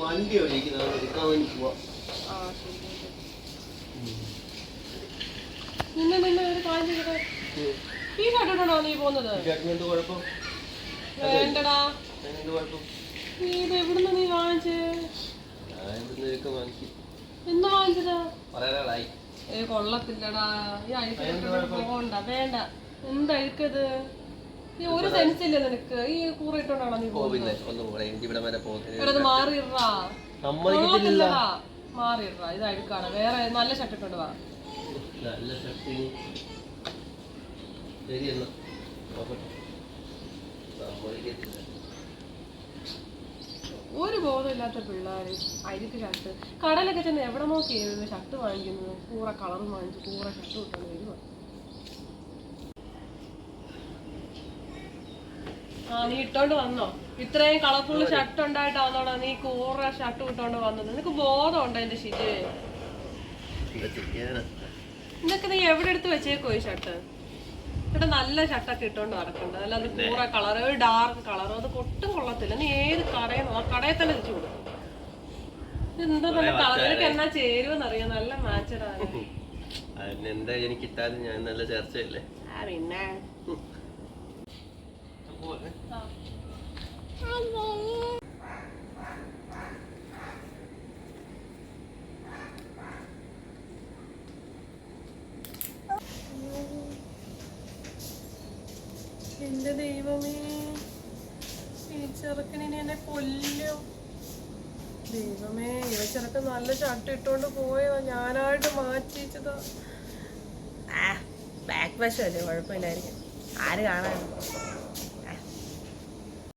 വണ്ടി എടുക്കാൻ വേണ്ടി പോവാ. ഈ ഷർട്ടിട്ടാണോ നീ പോകുന്നത്? വേണ്ടടാ, ഇത് എവിടുന്ന് നീ വാങ്ങിച്ചേ? എന്നാ വാങ്ങിച്ചതാ? കൊള്ളത്തില്ലടാ, ഈ അഴുക്കിട്ട് പോകണ്ട. വേണ്ട, എന്താ അഴുക്കത്? ഈ ഒരു സെൻസ് ഇല്ലേ നിനക്ക്? ഈ കൂറ ഇട്ടോണ്ടാണോ നീ പോകുന്നത്? മാറിയിടാ, മാറിയിടാ. ഇത് അഴുക്കാണ്. വേറെ നല്ല ഷർട്ട് ഇട്ടോണ്ട് വാ. ഒരു ബോധമില്ലാത്ത പിള്ളേര് അഴുക്ക് ഷർട്ട്. കടലൊക്കെ ചെന്ന് എവിടെ നോക്കി ഷർട്ട് വാങ്ങിക്കുന്നത്? കൂറ കളറും വാങ്ങിച്ചു, കൂറ ഷർട്ട് ഇട്ടാണ് വരുവാ. നീ ഇട്ടോണ്ട് വന്നോ? ഇത്രയും കളർഫുൾ ഷർട്ട് ഉണ്ടായിട്ടാന്നോടാ നീ കൂറ ഷർട്ട് ഇട്ടോണ്ട് വന്നത്? നിനക്ക് ബോധം ഉണ്ടോ? എന്റെ ശരി, നിനക്ക് നീ എവിടെ എടുത്ത് വെച്ചേക്കോ ഈ ഷർട്ട്? ഇവിടെ നല്ല ഷർട്ടൊക്കെ ഇട്ടോണ്ട് നടക്കണ്ട. അല്ലാതെ കൂറ കളർ, ഒരു ഡാർക്ക് കളർ, അത് ഒട്ടും കൊള്ളത്തില്ല. നീ ഏത് കടയിൽ ആ കടയിൽ തന്നെ തിരിച്ചു കൊടുക്കും. എന്താ നല്ല കളറിലേക്ക് എന്നാ ചേരുവെന്നറിയാം. നല്ല മാച്ചഡാണ്. എന്താ എനിക്ക് ഞാൻ നല്ല ചർച്ചയല്ലേ? പിന്നെ എന്റെ ദൈവമേ, ഈ ചെറുക്കനിനെ എന്നെ കൊല്ലും. ദൈവമേ, ഈ ചെറുക്കൻ നല്ല ഷർട്ട് ഇട്ടോണ്ട് പോയോ? ഞാനായിട്ട് മാറ്റിച്ചതാ. ബാക്ക് വശമല്ലേ, കുഴപ്പമില്ലായിരിക്കും. ആര് കാണാൻ?